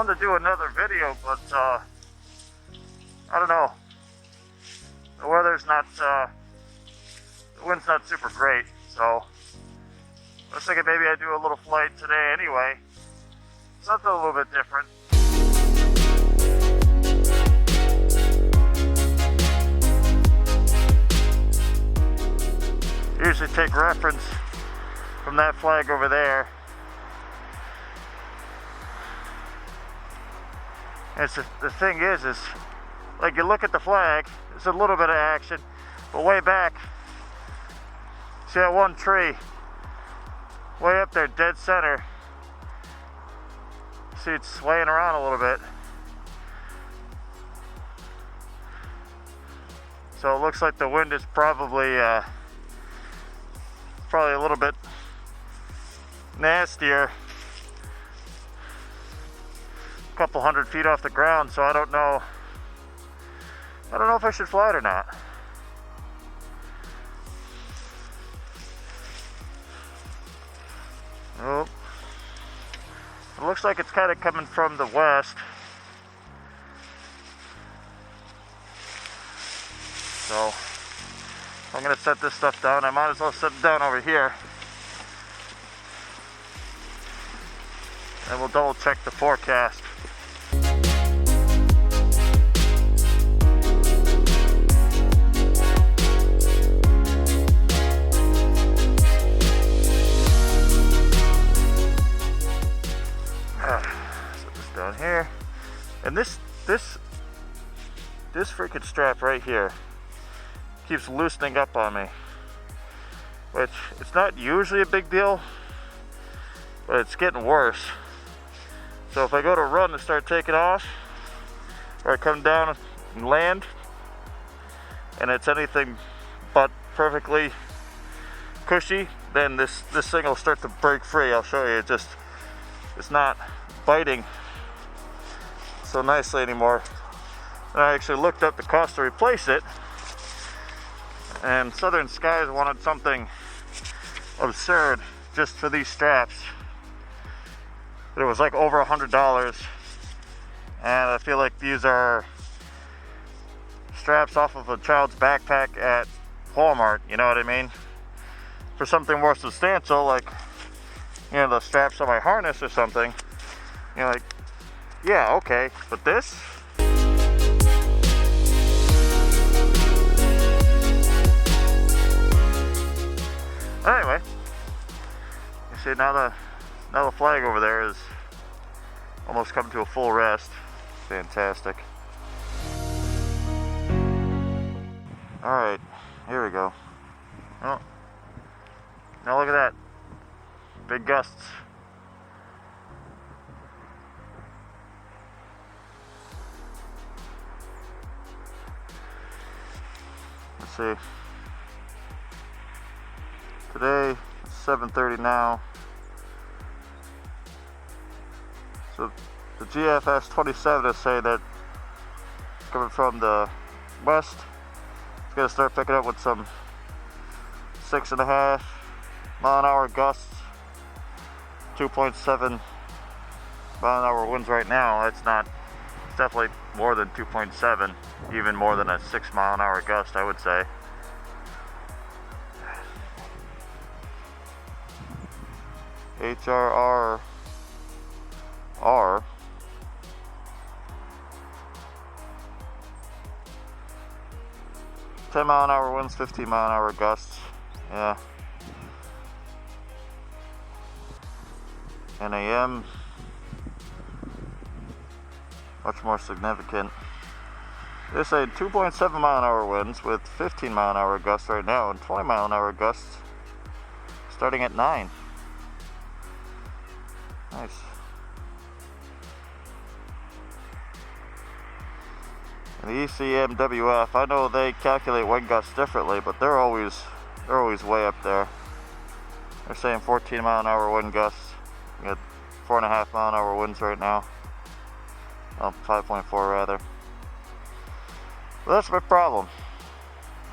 wanted to do another video, but I don't know. The weather's not, the wind's not super great, so I was thinking maybe I'd do a little flight today anyway. Something a little bit different. I usually take reference from that flag over there. And the thing is like you look at the flag, there's a little bit of action, but way back, see that one tree, way up there, dead center. See it's swaying around a little bit. So it looks like the wind is probably a little bit nastier. A couple 100 feet off the ground, so I don't know if I should fly it or not. Oh, it looks like it's kind of coming from the west. So I'm gonna set this stuff down. I might as well set it down over here, and we'll double check the forecast. Set this down here, and this freaking strap right here keeps loosening up on me, which it's not usually a big deal, but it's getting worse. So if I go to run and start taking off, or I come down and land, and it's anything but perfectly cushy, then this thing will start to break free. I'll show you. It's not biting so nicely anymore. And I actually looked up the cost to replace it, and Southern Skies wanted something absurd just for these straps. But it was like over $100, and I feel like these are straps off of a child's backpack at Walmart, you know what I mean? For something more substantial, like, you know, the straps on my harness or something, you know, like, yeah, okay, but this? Anyway, you see now the flag over there is almost come to a full rest. Fantastic. Alright, here we go. Oh, now look at that. Big gusts. Let's see. Today, it's 7:30 now. So the GFS 27 is saying that it's coming from the west. It's going to start picking up with some 6.5 mile an hour gusts, 2.7 mile an hour winds right now. It's definitely more than 2.7, even more than a 6 mile an hour gust, I would say. HRR 10 mile an hour winds, 15 mile an hour gusts. Yeah. NAM, much more significant. They say 2.7 mile an hour winds with 15 mile an hour gusts right now, and 20 mile an hour gusts starting at 9. Nice. And the ECMWF, I know they calculate wind gusts differently, but they're always way up there. They're saying 14 mile an hour wind gusts. We got 4.5 mile an hour winds right now. Well, 5.4 rather. Well, that's my problem.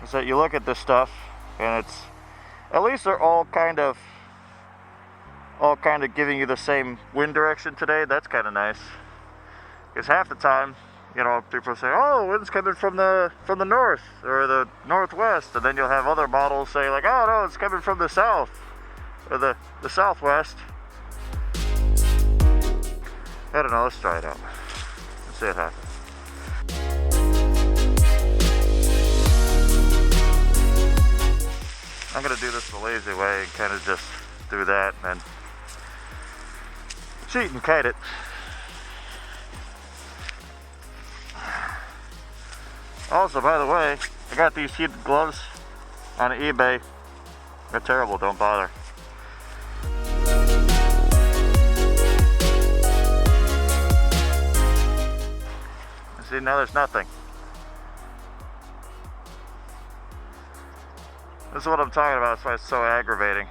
Is that you look at this stuff, and it's, at least they're all kind of giving you the same wind direction today. That's kind of nice. Because half the time, you know, people say, oh, wind's coming from the north or the northwest, and then you'll have other models say like, oh no, it's coming from the south or the southwest. I don't know, let's try it out. Let's see it happen. I'm gonna do this the lazy way and kind of just do that and then cheat and kite it. Also, by the way, I got these heated gloves on eBay. They're terrible, don't bother. See, now there's nothing. This is what I'm talking about, that's why it's so aggravating.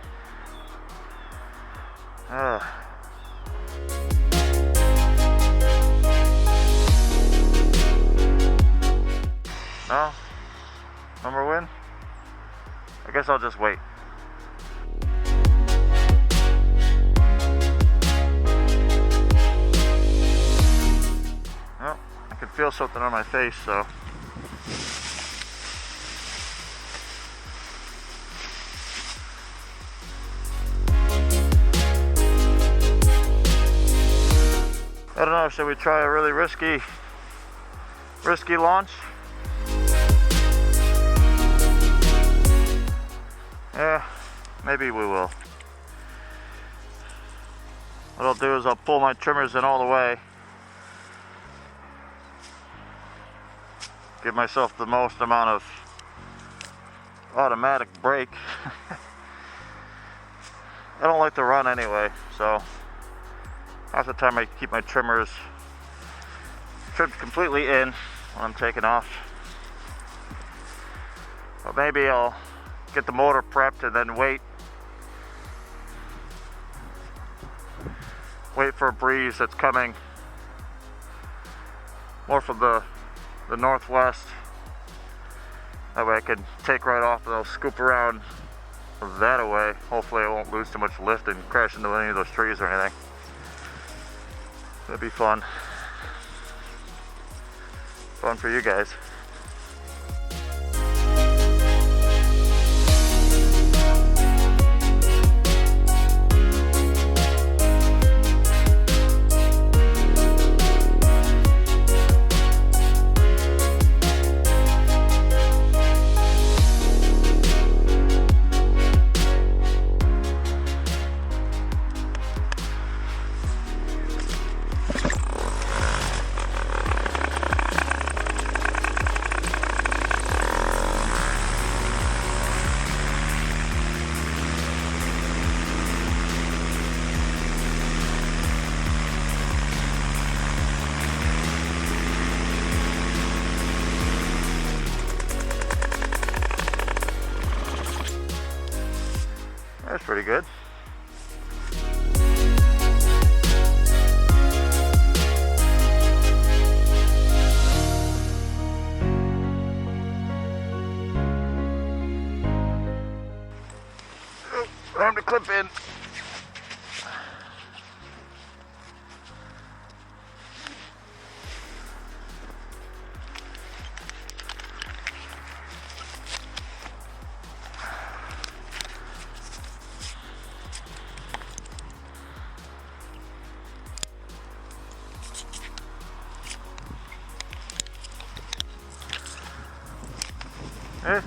Ugh. No? No more wind? I guess I'll just wait. Well, I can feel something on my face, so. I don't know, should we try a really risky launch? Yeah, maybe we will. What I'll do is I'll pull my trimmers in all the way. Give myself the most amount of automatic brake. I don't like to run anyway, so half the time I keep my trimmers trimmed completely in when I'm taking off. But maybe I'll get the motor prepped and then wait for a breeze that's coming more from the northwest. That way I can take right off and I'll scoop around that away. Hopefully I won't lose too much lift and crash into any of those trees or anything. That'd be fun. Fun for you guys. That's pretty good. Oh, time to clip in. Eh?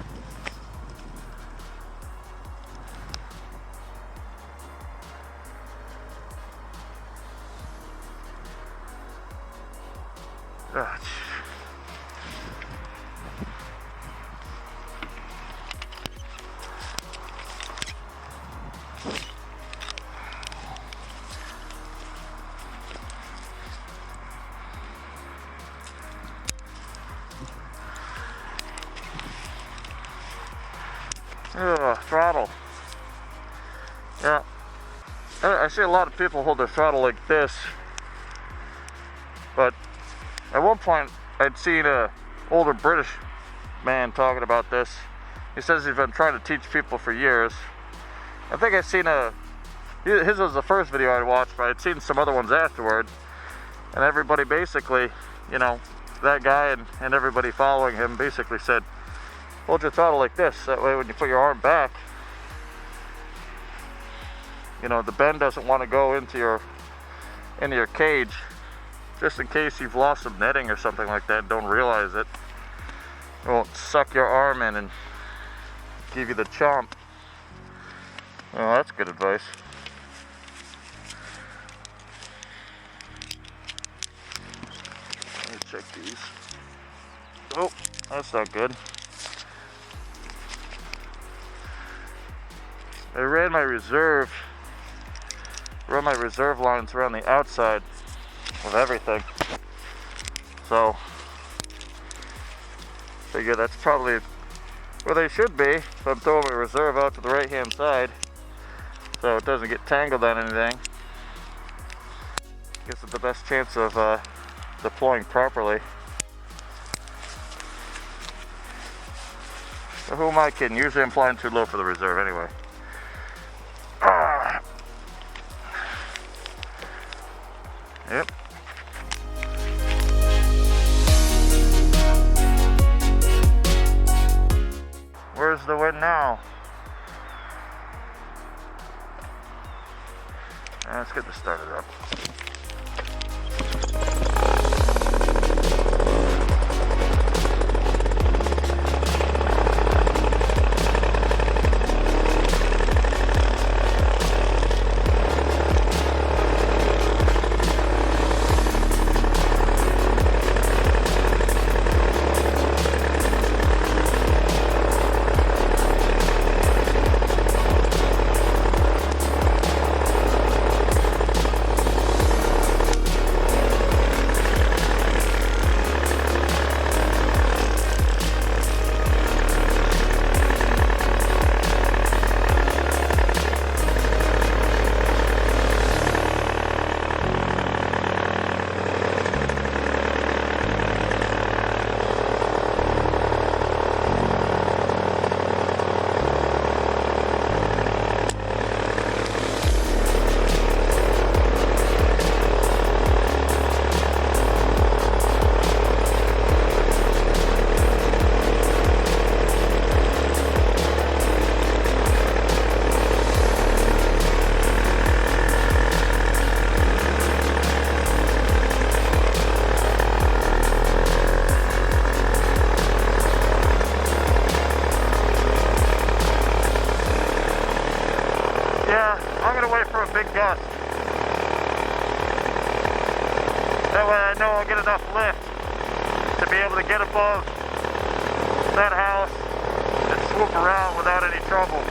Ah, throttle. Yeah. I see a lot of people hold their throttle like this, but at one point I'd seen a older British man talking about this. He says he's been trying to teach people for years. I think I've seen his was the first video I watched, but I'd seen some other ones afterward. And everybody basically, you know, that guy and everybody following him basically said, hold your throttle like this. That way when you put your arm back, you know, the bend doesn't want to go into your cage, just in case you've lost some netting or something like that and don't realize it. It won't suck your arm in and give you the chomp. Well, that's good advice. Let me check these. Oh, that's not good. I ran my reserve lines around the outside of everything. So, figure that's probably where they should be if I'm throwing my reserve out to the right hand side so it doesn't get tangled on anything. Gives it the best chance of deploying properly. So who am I kidding? Usually I'm flying too low for the reserve anyway. Yep. Where's the wind now? Let's get this started up. Gust. That way I know I'll get enough lift to be able to get above that house and swoop around without any trouble.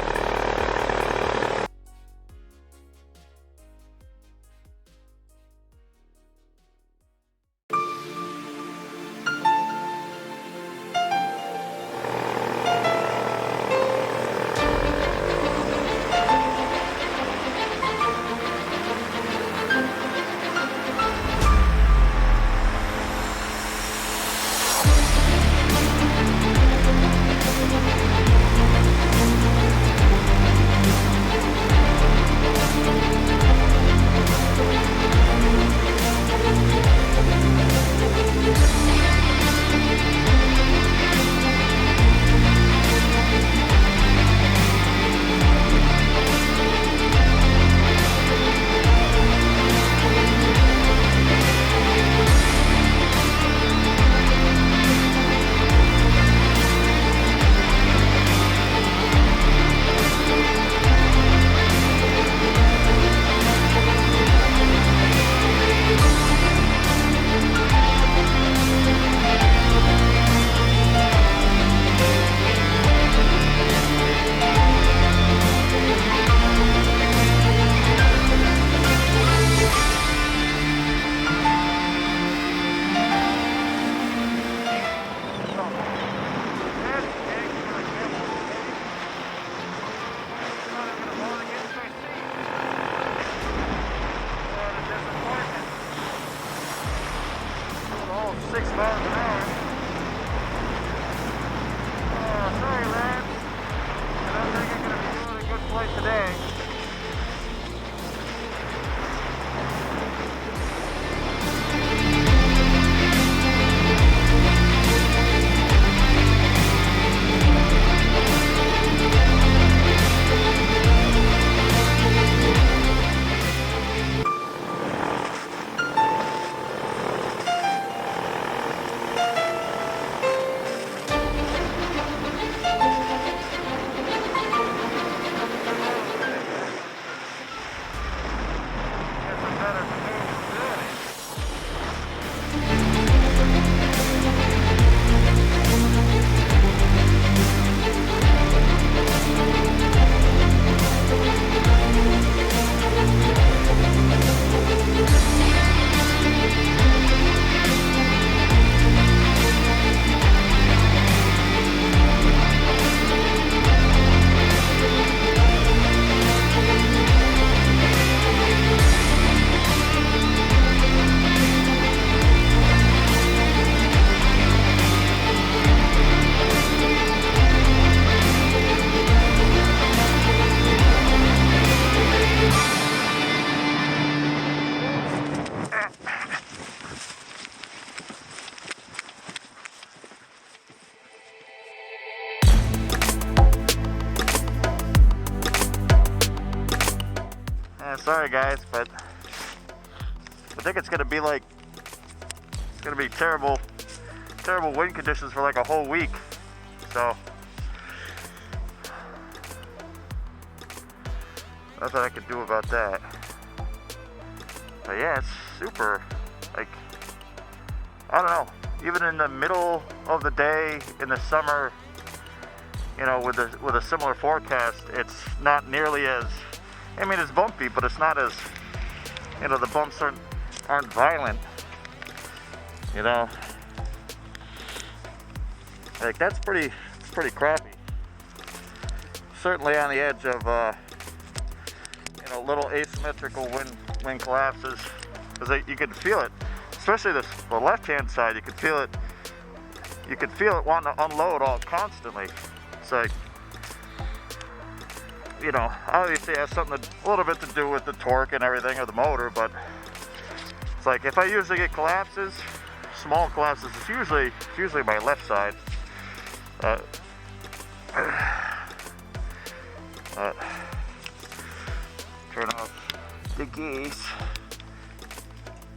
sorry guys, but I think it's gonna be like, it's gonna be terrible wind conditions for like a whole week. So nothing I could do about that. But yeah, it's super, like, I don't know, even in the middle of the day in the summer, you know, with a similar forecast, it's not nearly as, I mean, it's bumpy, but it's not as, you know, the bumps aren't violent, you know. Like, it's pretty crappy. Certainly on the edge of, you know, little asymmetrical wind collapses, because you could feel it, especially the left-hand side. You could feel it wanting to unload all constantly. It's like, you know, obviously it has something a little bit to do with the torque and everything of the motor, but it's like if I usually get collapses, small collapses, it's usually my left side. Turn off the geese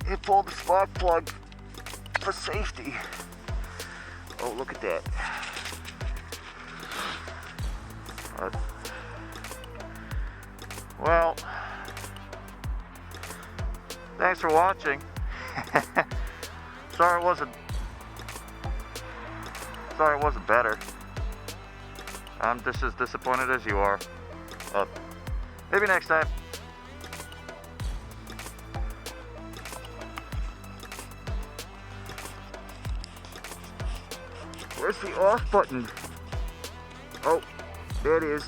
and pull the spark plug for safety. Oh, look at that. Well, thanks for watching. Sorry it wasn't better. I'm just as disappointed as you are. Maybe next time. Where's the off button? Oh, there it is.